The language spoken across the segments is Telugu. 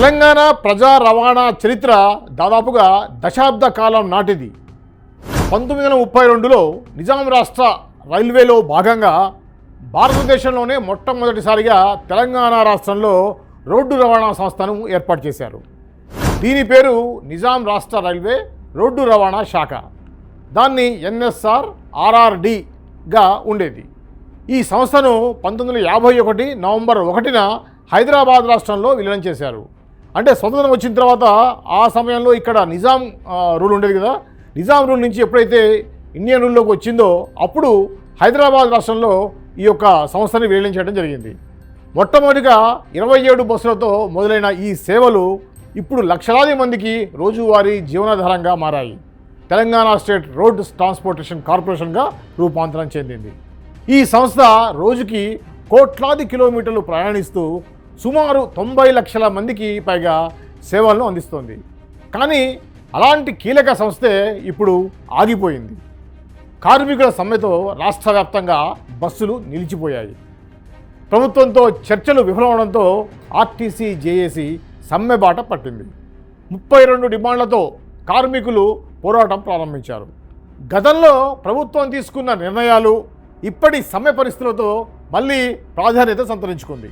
తెలంగాణ ప్రజా రవాణా చరిత్ర దాదాపుగా దశాబ్ద కాలం నాటిది. 1932లో నిజాం రాష్ట్ర రైల్వేలో భాగంగా భారతదేశంలోనే మొట్టమొదటిసారిగా తెలంగాణ రాష్ట్రంలో రోడ్డు రవాణా సంస్థను ఏర్పాటు చేశారు. దీని పేరు నిజాం రాష్ట్ర రైల్వే రోడ్డు రవాణా శాఖ. దాన్ని NSRRRDగా ఉండేది. ఈ సంస్థను 1951 నవంబర్ 1న హైదరాబాద్ రాష్ట్రంలో విలీనం చేశారు. అంటే స్వతంత్రం వచ్చిన తర్వాత ఆ సమయంలో ఇక్కడ నిజాం రూల్ ఉండేది కదా. నిజాం రూల్ నుంచి ఎప్పుడైతే ఇండియన్ రూల్లోకి వచ్చిందో అప్పుడు హైదరాబాద్ రాష్ట్రంలో ఈ యొక్క సంస్థని విలీనం చేయడం జరిగింది. మొట్టమొదటిగా 27 బస్సులతో మొదలైన ఈ సేవలు ఇప్పుడు లక్షలాది మందికి రోజువారీ జీవనాధారంగా మారాయి. తెలంగాణ స్టేట్ రోడ్ ట్రాన్స్పోర్టేషన్ కార్పొరేషన్గా రూపాంతరం చెందింది. ఈ సంస్థ రోజుకి కోట్లాది కిలోమీటర్లు ప్రయాణిస్తూ సుమారు 90 లక్షల మందికి పైగా సేవలను అందిస్తోంది. కానీ అలాంటి కీలక సంస్థే ఇప్పుడు ఆగిపోయింది. కార్మికుల సమ్మెతో రాష్ట్ర వ్యాప్తంగా బస్సులు నిలిచిపోయాయి. ప్రభుత్వంతో చర్చలు విఫలమవడంతో ఆర్టీసీ జేఏసీ సమ్మె బాట పట్టింది. 32 డిమాండ్లతో కార్మికులు పోరాటం ప్రారంభించారు. గతంలో ప్రభుత్వం తీసుకున్న నిర్ణయాలు ఇప్పటి సమ్మె పరిస్థితులతో మళ్ళీ ప్రాధాన్యత సంతరించుకుంది.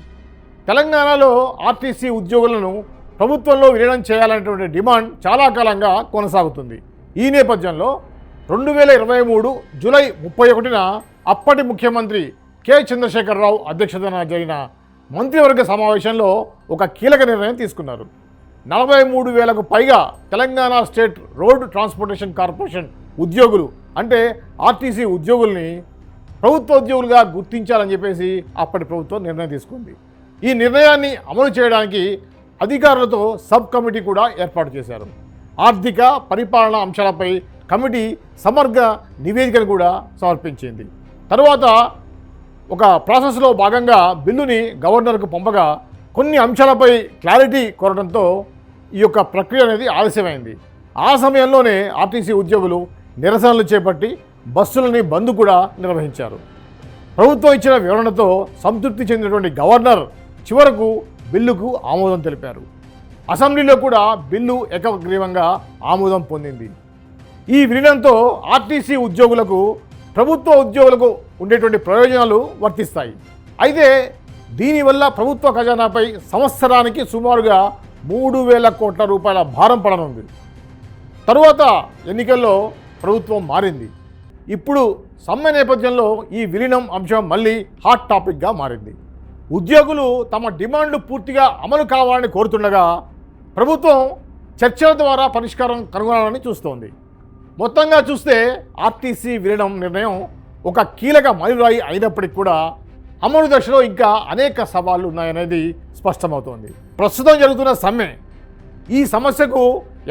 తెలంగాణలో ఆర్టీసీ ఉద్యోగులను ప్రభుత్వంలో విలీనం చేయాలనేటువంటి డిమాండ్ చాలా కాలంగా కొనసాగుతుంది. ఈ నేపథ్యంలో 2023 జూలై 31న అప్పటి ముఖ్యమంత్రి కె చంద్రశేఖరరావు అధ్యక్షతన జరిగిన మంత్రివర్గ సమావేశంలో ఒక కీలక నిర్ణయం తీసుకున్నారు. 43,000కు పైగా Telangana state road transportation corporation ఉద్యోగులు అంటే ఆర్టీసీ ఉద్యోగుల్ని ప్రభుత్వ ఉద్యోగులుగా గుర్తించాలని చెప్పేసి అప్పటి ప్రభుత్వం నిర్ణయం తీసుకుంది. ఈ నిర్ణయాన్ని అమలు చేయడానికి అధికారులతో సబ్ కమిటీ కూడా ఏర్పాటు చేశారు. ఆర్థిక పరిపాలన అంశాలపై కమిటీ సమగ్ర నివేదికను కూడా సమర్పించింది. తరువాత ఒక ప్రాసెస్లో భాగంగా బిల్లుని గవర్నర్కు పంపగా కొన్ని అంశాలపై క్లారిటీ కోరడంతో ఈ యొక్క ప్రక్రియ అనేది ఆలస్యమైంది. ఆ సమయంలోనే ఆర్టీసీ ఉద్యోగులు నిరసనలు చేపట్టి బస్సులని బంద్ కూడా నిర్వహించారు. ప్రభుత్వం ఇచ్చిన వివరణతో సంతృప్తి చెందినటువంటి గవర్నర్ చివరకు బిల్లుకు ఆమోదం తెలిపారు. అసెంబ్లీలో కూడా బిల్లు ఏకగ్రీవంగా ఆమోదం పొందింది. ఈ విలీనంతో ఆర్టీసీ ఉద్యోగులకు ప్రభుత్వ ఉద్యోగులకు ఉండేటువంటి ప్రయోజనాలు వర్తిస్తాయి. అయితే దీనివల్ల ప్రభుత్వ ఖజానాపై సంవత్సరానికి సుమారుగా 3,000 కోట్ల రూపాయల భారం పడనుంది. తరువాత ఎన్నికల్లో ప్రభుత్వం మారింది. ఇప్పుడు సమ్మె నేపథ్యంలో ఈ విలీనం అంశం మళ్ళీ హాట్ టాపిక్గా మారింది. ఉద్యోగులు తమ డిమాండ్లు పూర్తిగా అమలు కావాలని కోరుతుండగా ప్రభుత్వం చర్చల ద్వారా పరిష్కారం కనుగొనాలని చూస్తోంది. మొత్తంగా చూస్తే ఆర్టీసీ విలీనం నిర్ణయం ఒక కీలక మైలురాయి అయినప్పటికీ కూడా అమలు దశలో ఇంకా అనేక సవాళ్లు ఉన్నాయనేది స్పష్టమవుతోంది. ప్రస్తుతం జరుగుతున్న సమ్మె ఈ సమస్యకు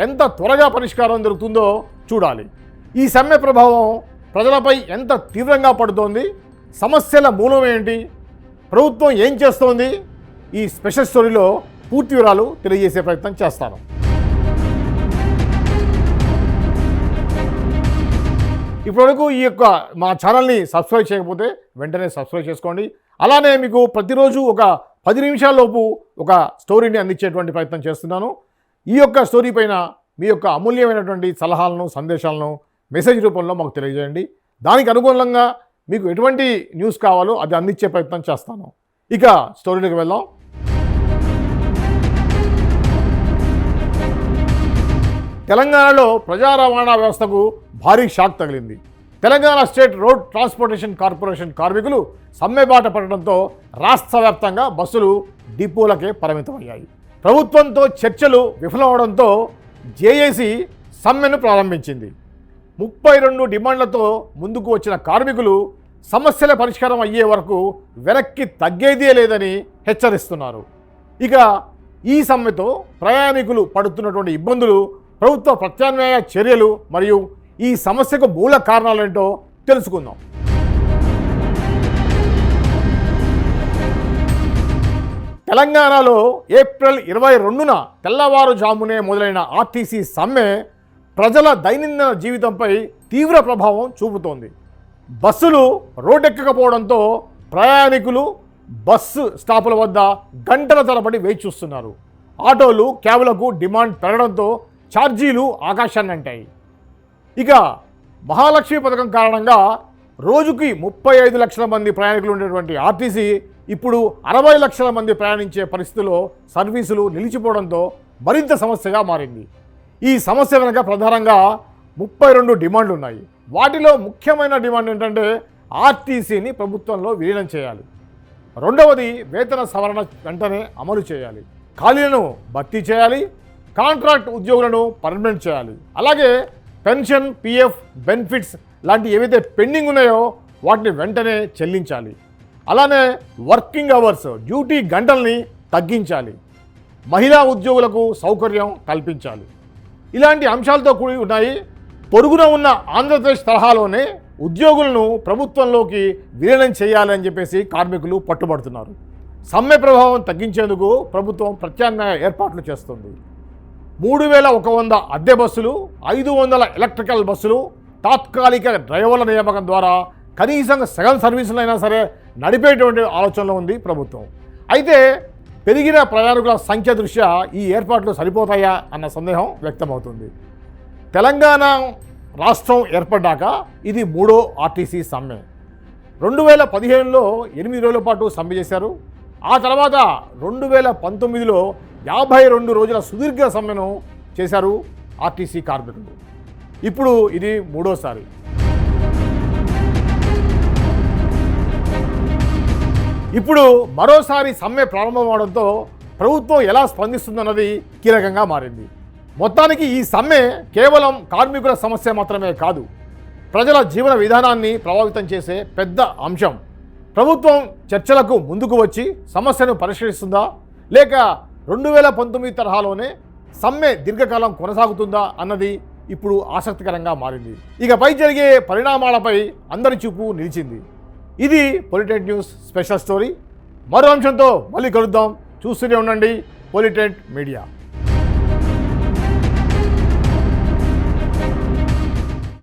ఎంత త్వరగా పరిష్కారం దొరుకుతుందో చూడాలి. ఈ సమ్మె ప్రభావం ప్రజలపై ఎంత తీవ్రంగా పడుతోంది, సమస్యల మూలం ఏంటి, ప్రభుత్వం ఏం చేస్తోంది, ఈ స్పెషల్ స్టోరీలో పూర్తి వివరాలు తెలియజేసే ప్రయత్నం చేస్తాను. ఇప్పటివరకు ఈ యొక్క మా ఛానల్ని సబ్స్క్రైబ్ చేయకపోతే వెంటనే సబ్స్క్రైబ్ చేసుకోండి. అలానే మీకు ప్రతిరోజు ఒక 10 నిమిషాల్లోపు ఒక స్టోరీని అందించేటువంటి ప్రయత్నం చేస్తున్నాను. ఈ యొక్క స్టోరీ పైన మీ యొక్క అమూల్యమైనటువంటి సలహాలను సందేశాలను మెసేజ్ రూపంలో మాకు తెలియజేయండి. దానికి అనుగుణంగా మీకు ఎటువంటి న్యూస్ కావాలో అది అందించే ప్రయత్నం చేస్తాను. ఇక స్టోరీలోకి వెళ్దాం. తెలంగాణలో ప్రజా రవాణా వ్యవస్థకు భారీ షాక్ తగిలింది. Telangana state road transportation corporation కార్మికులు సమ్మె బాట పడడంతో రాష్ట్ర వ్యాప్తంగా బస్సులు డిపోలకే పరిమితమయ్యాయి. ప్రభుత్వంతో చర్చలు విఫలమవడంతో జేఏసీ సమ్మెను ప్రారంభించింది. 32 డిమాండ్లతో ముందుకు వచ్చిన కార్మికులు సమస్యల పరిష్కారం అయ్యే వరకు వెనక్కి తగ్గేదే లేదని హెచ్చరిస్తున్నారు. ఇక ఈ సమ్మెతో ప్రయాణికులు పడుతున్నటువంటి ఇబ్బందులు, ప్రభుత్వ ప్రత్యామ్నాయ చర్యలు మరియు ఈ సమస్యకు మూల కారణాలేంటో తెలుసుకుందాం. తెలంగాణలో ఏప్రిల్ 22న తెల్లవారుజామునే మొదలైన ఆర్టీసీ సమ్మె ప్రజల దైనందిన జీవితంపై తీవ్ర ప్రభావం చూపుతోంది. బస్సులు రోడ్డెక్కకపోవడంతో ప్రయాణికులు బస్సు స్టాపుల వద్ద గంటల తరబడి వేచి చూస్తున్నారు. ఆటోలు క్యాబులకు డిమాండ్ పెరగడంతో ఛార్జీలు ఆకాశాన్ని అంటాయి. ఇక మహాలక్ష్మి పథకం కారణంగా రోజుకి 35 లక్షల మంది ప్రయాణికులు ఉండేటువంటి ఆర్టీసీ ఇప్పుడు 60 లక్షల మంది ప్రయాణించే పరిస్థితిలో సర్వీసులు నిలిచిపోవడంతో మరింత సమస్యగా మారింది. ఈ సమస్య వెనుక ప్రధానంగా 32 డిమాండ్లు ఉన్నాయి. వాటిలో ముఖ్యమైన డిమాండ్ ఏంటంటే ఆర్టీసీని ప్రభుత్వంలో విలీనం చేయాలి. రెండవది వేతన సవరణ వెంటనే అమలు చేయాలి. ఖాళీలను భర్తీ చేయాలి. కాంట్రాక్ట్ ఉద్యోగులను పర్మనెంట్ చేయాలి. అలాగే పెన్షన్, పిఎఫ్, బెనిఫిట్స్ లాంటి ఏవైతే పెండింగ్ ఉన్నాయో వాటిని వెంటనే చెల్లించాలి. అలానే వర్కింగ్ అవర్స్, డ్యూటీ గంటల్ని తగ్గించాలి. మహిళా ఉద్యోగులకు సౌకర్యం కల్పించాలి. ఇలాంటి అంశాలతో కూడి ఉన్నాయి. పొరుగున ఉన్న ఆంధ్రప్రదేశ్ తరహాలోనే ఉద్యోగులను ప్రభుత్వంలోకి విలీనం చేయాలని చెప్పేసి కార్మికులు పట్టుబడుతున్నారు. సమ్మె ప్రభావం తగ్గించేందుకు ప్రభుత్వం ప్రత్యామ్నాయ ఏర్పాట్లు చేస్తుంది. 3100 అద్దె బస్సులు, 500 ఎలక్ట్రికల్ బస్సులు, తాత్కాలిక డ్రైవర్ల నియామకం ద్వారా కనీసం సగం సర్వీసులైనా సరే నడిపేటువంటి ఆలోచనలో ఉంది ప్రభుత్వం. అయితే పెరిగిన ప్రయాణికుల సంఖ్య దృష్ట్యా ఈ ఏర్పాట్లు సరిపోతాయా అన్న సందేహం వ్యక్తమవుతుంది. తెలంగాణ రాష్ట్రం ఏర్పడ్డాక ఇది 3వ ఆర్టీసీ సమ్మె. 2015లో 8 రోజుల పాటు సమ్మె చేశారు. ఆ తర్వాత 2019లో 52 రోజుల సుదీర్ఘ సమ్మెను చేశారు ఆర్టీసీ కార్మికులు. ఇప్పుడు ఇది 3వసారి. ఇప్పుడు మరోసారి సమ్మె ప్రారంభమవడంతో ప్రభుత్వం ఎలా స్పందిస్తుందన్నది కీలకంగా మారింది. మొత్తానికి ఈ సమ్మె కేవలం కార్మికుల సమస్య మాత్రమే కాదు, ప్రజల జీవన విధానాన్ని ప్రభావితం చేసే పెద్ద అంశం. ప్రభుత్వం చర్చలకు ముందుకు వచ్చి సమస్యను పరిష్కరిస్తుందా, లేక 2019 తరహాలోనే సమ్మె దీర్ఘకాలం కొనసాగుతుందా అన్నది ఇప్పుడు ఆసక్తికరంగా మారింది. ఇకపై జరిగే పరిణామాలపై అందరి చూపు నిలిచింది. ఇది పొలిటెంట్ న్యూస్ స్పెషల్ స్టోరీ. మరో అంశంతో మళ్ళీ కలుద్దాం. చూస్తూనే ఉండండి పొలిటెంట్ మీడియా.